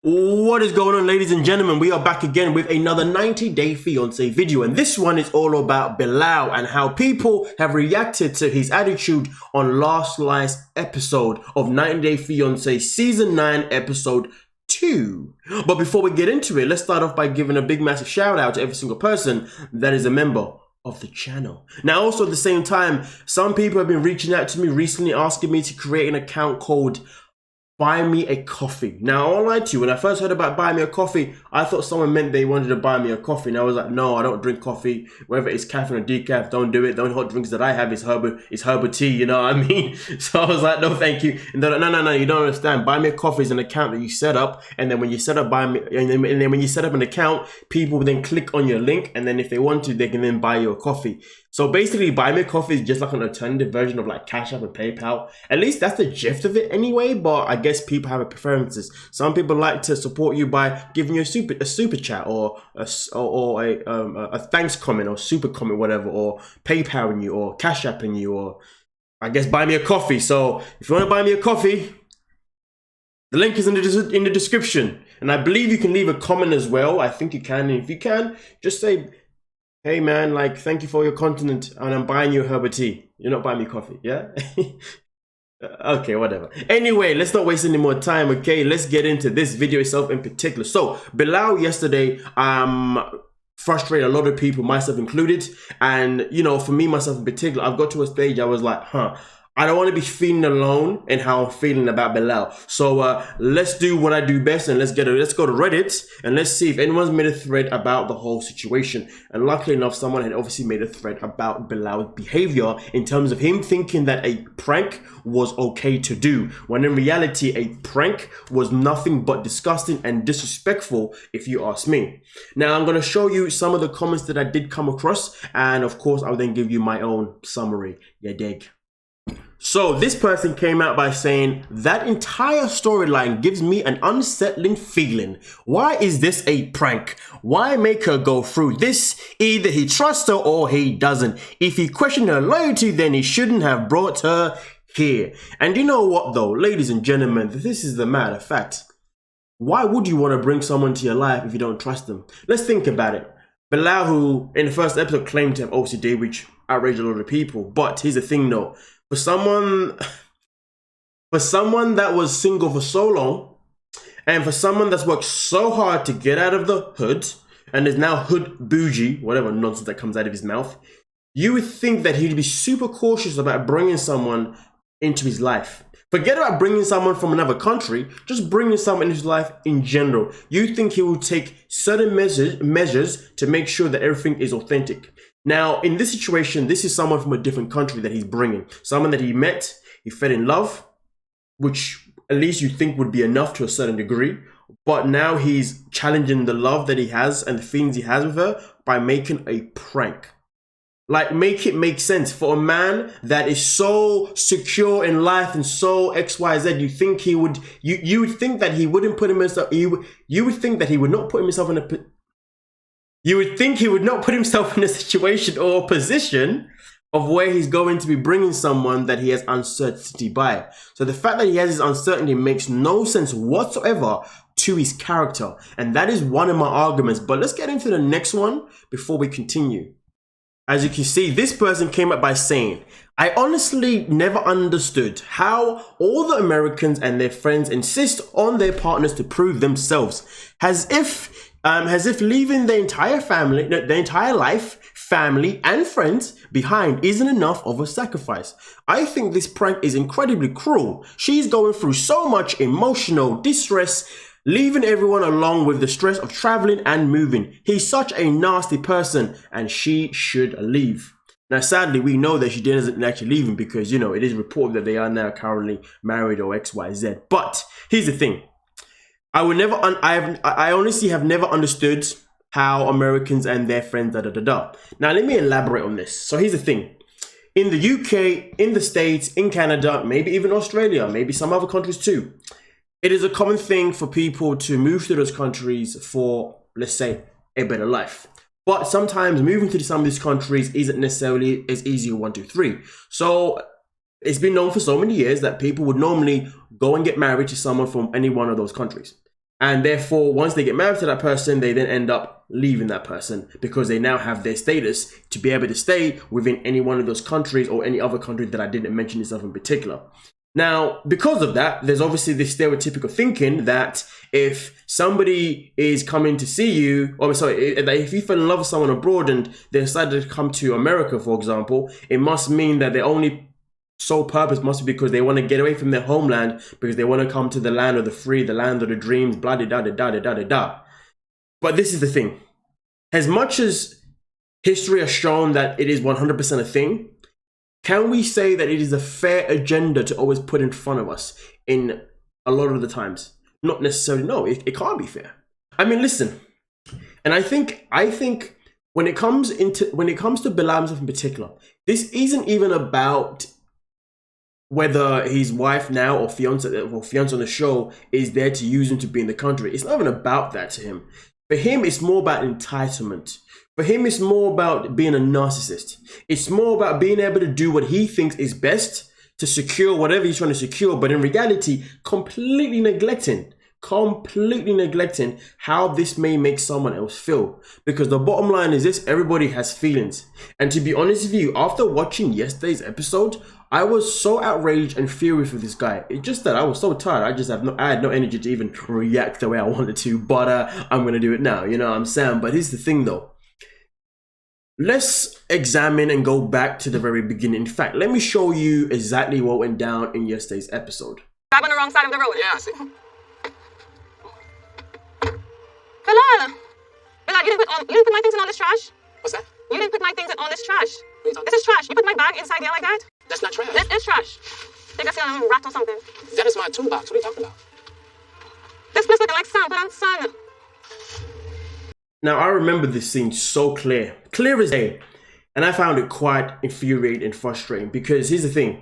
What is going on, ladies and gentlemen? We are back again with another 90-Day Fiancé video, and this one is all about Bilal and how people have reacted to his attitude on last night's episode of 90-Day Fiancé Season 9 Episode 2. But before we get into it, let's start off by giving a big massive shout out to every single person that is a member of the channel. Now, also at the same time, some people have been reaching out to me recently asking me to create an account called Buy Me a Coffee. Now, I won't lie to you, when I first heard about Buy Me a Coffee, I thought someone meant they wanted to buy me a coffee. And I was like, no, I don't drink coffee. Whether it's caffeine or decaf, don't do it. The only hot drinks that I have is herbal tea, you know what I mean? So I was like, no, thank you. And they're like, no, you don't understand. Buy Me a Coffee is an account that you set up. And then when you set up and then when you set up an account, people will then click on your link. And then if they want to, they can then buy you a coffee. So basically, Buy Me a Coffee is just like an alternative version of like CashApp and PayPal. At least that's the gist of it anyway, but I guess people have preferences. Some people like to support you by giving you a super chat or a thanks comment or super comment, whatever, or PayPaling you or CashApping you, or I guess Buy Me a Coffee. So if you want to buy me a coffee, the link is in the description. And I believe you can leave a comment as well. I think you can. And if you can, just say, hey man, like, thank you for your content and I'm buying you herbal tea. You're not buying me coffee, yeah? Okay, whatever. Anyway, let's not waste any more time, okay? Let's get into this video itself in particular. So, Bilal yesterday, frustrated a lot of people, myself included. And, you know, for me, myself in particular, I've got to a stage I was like, I don't want to be feeling alone in how I'm feeling about Bilal. So let's do what I do best and let's go to Reddit and let's see if anyone's made a thread about the whole situation. And luckily enough, someone had obviously made a thread about Bilal's behavior in terms of him thinking that a prank was okay to do, when in reality a prank was nothing but disgusting and disrespectful, if you ask me. Now I'm going to show you some of the comments that I did come across, and of course I'll then give you my own summary. You dig? So this person came out by saying, that entire storyline gives me an unsettling feeling. Why is this a prank? Why make her go through this? Either he trusts her or he doesn't. If he questioned her loyalty, then he shouldn't have brought her here. And you know what though, ladies and gentlemen, this is the matter of fact. Why would you want to bring someone to your life if you don't trust them? Let's think about it. Bilal, who in the first episode claimed to have OCD, which outraged a lot of people. But here's the thing though. For someone that was single for so long, and for someone that's worked so hard to get out of the hood, and is now hood bougie, whatever nonsense that comes out of his mouth, you would think that he'd be super cautious about bringing someone into his life. Forget about bringing someone from another country, just bringing someone into his life in general. You think he will take certain measures to make sure that everything is authentic. Now, in this situation, this is someone from a different country that he's bringing. Someone that he met, he fell in love, which at least you think would be enough to a certain degree. But now he's challenging the love that he has and the feelings he has with her by making a prank. Like, make it make sense. For a man that is so secure in life and so XYZ, you think he would, you would think that he wouldn't put himself, you would think that he would not put himself in a You would think he would not put himself in a situation or a position of where he's going to be bringing someone that he has uncertainty by. So the fact that he has this uncertainty makes no sense whatsoever to his character. And that is one of my arguments. But let's get into the next one before we continue. As you can see, this person came up by saying, I honestly never understood how all the Americans and their friends insist on their partners to prove themselves, as if leaving their entire family, their entire life, family, and friends behind isn't enough of a sacrifice. I think this prank is incredibly cruel. She's going through so much emotional distress, leaving everyone along with the stress of traveling and moving. He's such a nasty person, and she should leave. Now, sadly, we know that she didn't actually leave him because, you know, it is reported that they are now currently married or XYZ. But here's the thing. I honestly have never understood how Americans and their friends Now, let me elaborate on this. So here's the thing. In the UK, in the States, in Canada, maybe even Australia, maybe some other countries too, it is a common thing for people to move to those countries for, let's say, a better life. But sometimes moving to some of these countries isn't necessarily as easy as 1, 2, 3. So it's been known for so many years that people would normally go and get married to someone from any one of those countries. And therefore, once they get married to that person, they then end up leaving that person because they now have their status to be able to stay within any one of those countries or any other country that I didn't mention itself in particular. Now, because of that, there's obviously this stereotypical thinking that if somebody is coming to see you, or sorry, if you fell in love with someone abroad and they decided to come to America, for example, it must mean that their only sole purpose must be because they want to get away from their homeland, because they want to come to the land of the free, the land of the dreams, blah, da, da, da, da, da, da, da. But this is the thing. As much as history has shown that it is 100% a thing, can we say that it is a fair agenda to always put in front of us in a lot of the times? Not necessarily, no, it can't be fair. I mean, listen, and I think when it comes to Bilal himself in particular, this isn't even about whether his wife now or fiance on the show is there to use him to be in the country. It's not even about that to him. For him, it's more about entitlement. For him, it's more about being a narcissist. It's more about being able to do what he thinks is best to secure whatever he's trying to secure, but in reality, completely neglecting how this may make someone else feel. Because the bottom line is this: everybody has feelings. And to be honest with you, after watching yesterday's episode, I was so outraged and furious with this guy. It's just that I was so tired. I had no energy to even react the way I wanted to, but I'm gonna do it now, you know what I'm saying? But here's the thing though. Let's examine and go back to the very beginning. In fact, let me show you exactly what went down in yesterday's episode. Drive on the wrong side of the road. Yeah, I see. Bilal, you didn't put my things in all this trash. What's that? You didn't put my things in all this trash. What are you talking This is trash. You put my bag inside there like that? That's not trash. This is trash. Think I see a rat or something. That is my toolbox. What are you talking about? This place looking like sun, but I'm sun. Now, I remember this scene so clear as day, and I found it quite infuriating and frustrating because here's the thing.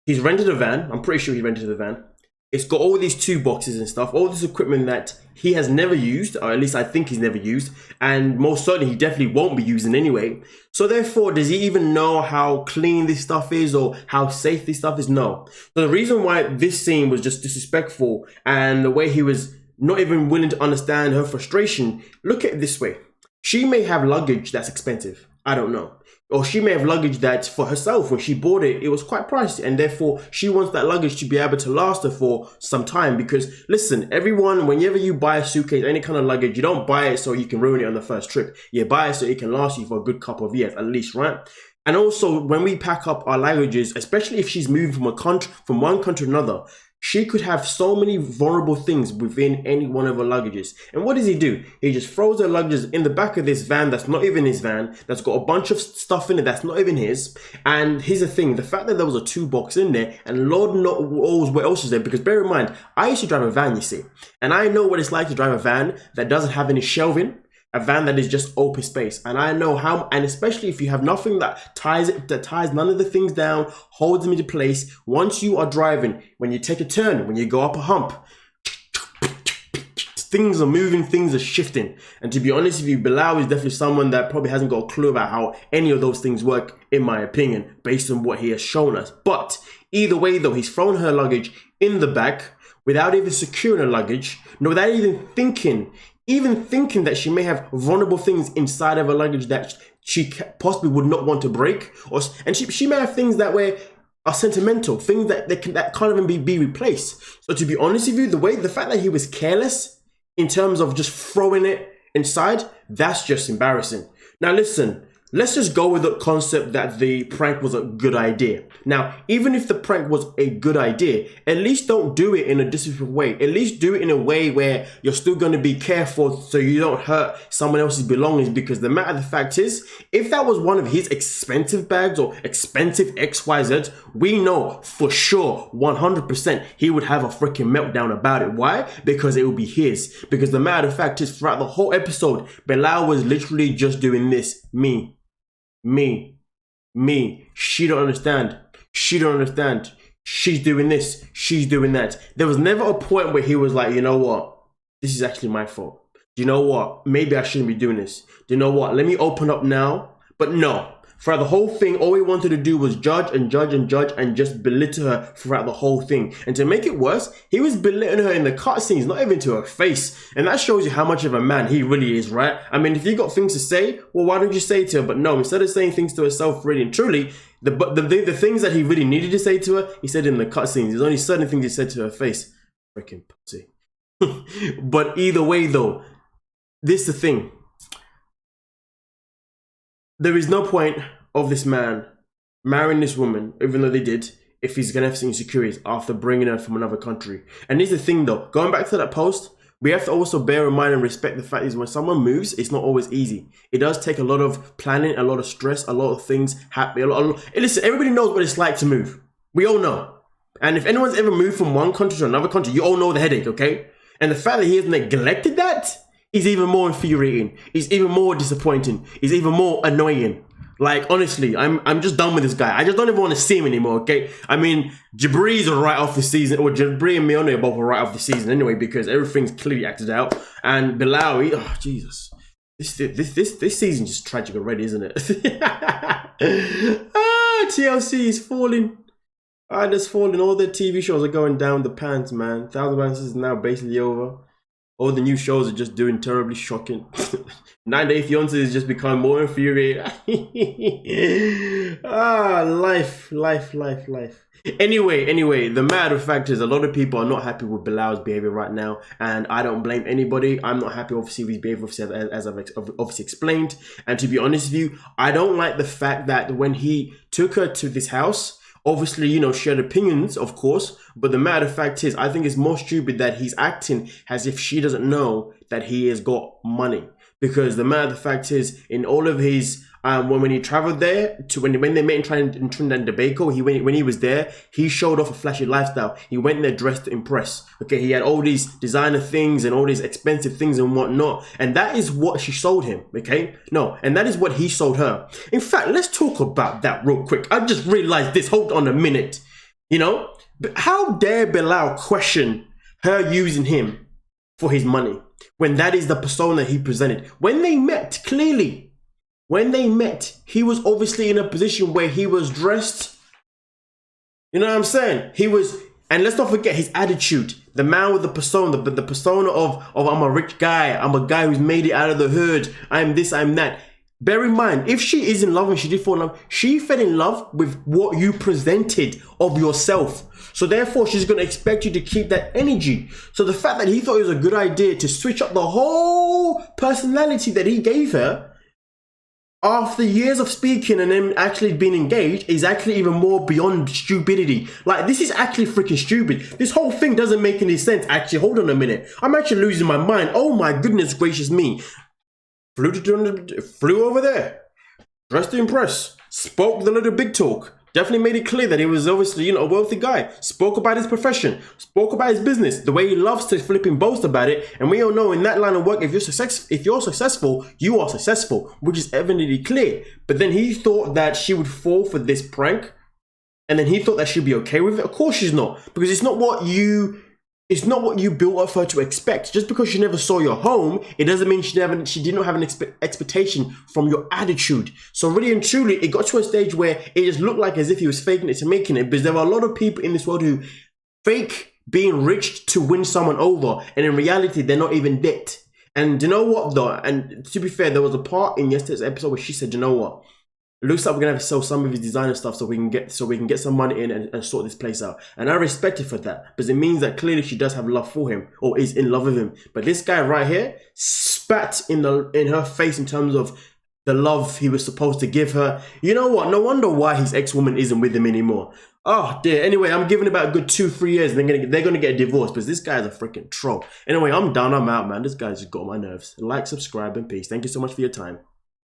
He's rented a van. I'm pretty sure he rented a van. It's got all these tool boxes and stuff, all this equipment that he has never used, or at least I think he's never used, and most certainly he definitely won't be using anyway. So therefore, does he even know how clean this stuff is or how safe this stuff is? No. So the reason why this scene was just disrespectful and the way he was not even willing to understand her frustration, look at it this way. She may have luggage that's expensive. I don't know. Or she may have luggage that for herself, when she bought it, it was quite pricey. And therefore, she wants that luggage to be able to last her for some time. Because listen, everyone, whenever you buy a suitcase, any kind of luggage, you don't buy it so you can ruin it on the first trip. You buy it so it can last you for a good couple of years, at least, right? And also, when we pack up our luggages, especially if she's moving from one country to another, she could have so many vulnerable things within any one of her luggages. And what does he do? He just throws her luggages in the back of this van that's not even his van, that's got a bunch of stuff in it that's not even his. And here's the thing, the fact that there was a toolbox in there, and Lord knows what else is there, because bear in mind, I used to drive a van, you see, and I know what it's like to drive a van that doesn't have any shelving, a van that is just open space. And I know how, and especially if you have nothing that ties none of the things down, holds them into place. Once you are driving, when you take a turn, when you go up a hump, things are moving, things are shifting. And to be honest with you, Bilal is definitely someone that probably hasn't got a clue about how any of those things work, in my opinion, based on what he has shown us. But either way though, he's thrown her luggage in the back without even securing her luggage, no, without even thinking that she may have vulnerable things inside of her luggage that she possibly would not want to break, and she may have things that are sentimental, things that can't even be replaced. So to be honest with you, the fact that he was careless in terms of just throwing it inside, that's just embarrassing. Now listen, let's just go with the concept that the prank was a good idea. Now, even if the prank was a good idea, at least don't do it in a disrespectful way. At least do it in a way where you're still going to be careful so you don't hurt someone else's belongings. Because the matter of the fact is, if that was one of his expensive bags or expensive XYZ, we know for sure 100% he would have a freaking meltdown about it. Why? Because it would be his. Because the matter of fact is, throughout the whole episode, Bilal was literally just doing this. Me. She don't understand. She's doing this. She's doing that. There was never a point where he was like, you know what? This is actually my fault. Do you know what? Maybe I shouldn't be doing this. Do you know what? Let me open up now. But no. throughout the whole thing, all he wanted to do was judge and judge and judge and just belittle her throughout the whole thing. And to make it worse, he was belittling her in the cutscenes, not even to her face. And that shows you how much of a man he really is, right? I mean, if you got things to say, well, why don't you say it to her? But no, instead of saying things to herself really and truly, the things that he really needed to say to her, he said in the cutscenes. There's only certain things he said to her face. Freaking pussy. But either way though, this is the thing. There is no point of this man marrying this woman, even though they did, if he's gonna have some insecurities after bringing her from another country. And here's the thing though, going back to that post, we have to also bear in mind and respect the fact is when someone moves, it's not always easy. It does take a lot of planning, a lot of stress, a lot of things happen. Listen, everybody knows what it's like to move. We all know. And if anyone's ever moved from one country to another country, you all know the headache, okay? And the fact that he has neglected that is even more infuriating. It's even more disappointing. It's even more annoying. Like, honestly, I'm just done with this guy. I just don't even want to see him anymore, okay? I mean, Jabri's are right off the season, or Jabri and Mione are both right off the season anyway, because everything's clearly acted out. And Bilal, oh, Jesus. This season's just tragic already, isn't it? TLC is falling. Just falling. All the TV shows are going down the pants, man. 1000 Pounds is now basically over. All the new shows are just doing terribly shocking. 9-Day Fiancé is just becoming more infuriating. Life. Anyway, the matter of fact is a lot of people are not happy with Bilal's behavior right now, and I don't blame anybody. I'm not happy, obviously, with his behavior, as I've obviously explained. And to be honest with you, I don't like the fact that when he took her to this house, obviously, you know, she had opinions, of course, but the matter of fact is, I think it's more stupid that he's acting as if she doesn't know that he has got money. Because the matter of fact is, in all of his, when he traveled there, to when they met in Trinidad and Tobago, when he was there, he showed off a flashy lifestyle. He went there dressed to impress. Okay, he had all these designer things and all these expensive things and whatnot. And that is what she sold him, okay? No, and that is what he sold her. In fact, let's talk about that real quick. I just realized this, hold on a minute. You know, how dare Bilal question her using him for his money when that is the persona he presented? When they met, clearly, when they met, he was obviously in a position where he was dressed, you know what I'm saying? He was, and let's not forget his attitude. The man with the persona, the persona of I'm a rich guy, I'm a guy who's made it out of the hood, I'm this, I'm that. Bear in mind, if she is in love and she did fall in love, she fell in love with what you presented of yourself. So therefore, she's going to expect you to keep that energy. So the fact that he thought it was a good idea to switch up the whole personality that he gave her after years of speaking and then actually being engaged is actually even more beyond stupidity. Like, this is actually freaking stupid. This whole thing doesn't make any sense. Actually, hold on a minute. I'm actually losing my mind. Oh my goodness gracious me. Flew over there, dressed to impress, spoke the little big talk, definitely made it clear that he was obviously, you know, a wealthy guy, spoke about his profession, spoke about his business, the way he loves to flip and boast about it. And we all know in that line of work, if you're successful, you are successful, which is evidently clear. But then he thought that she would fall for this prank, and then he thought that she'd be okay with it. Of course she's not, because it's not what you built up for her to expect. Just because she never saw your home, it doesn't mean she did not have an expectation from your attitude. So really and truly, it got to a stage where it just looked like as if he was faking it to making it, because there are a lot of people in this world who fake being rich to win someone over, and in reality, they're not even debt. And you know what though? And to be fair, there was a part in yesterday's episode where she said, you know what? It looks like we're gonna have to sell some of his designer stuff so we can get some money in and sort this place out. And I respect it for that, because it means that clearly she does have love for him or is in love with him. But this guy right here spat in her face in terms of the love he was supposed to give her. You know what? No wonder why his ex-woman isn't with him anymore. Oh dear. Anyway, I'm giving about a good 2-3 years and they're gonna get a divorce, because this guy's a freaking troll. Anyway, I'm done, I'm out, man. This guy's just got on my nerves. Like, subscribe, and peace. Thank you so much for your time.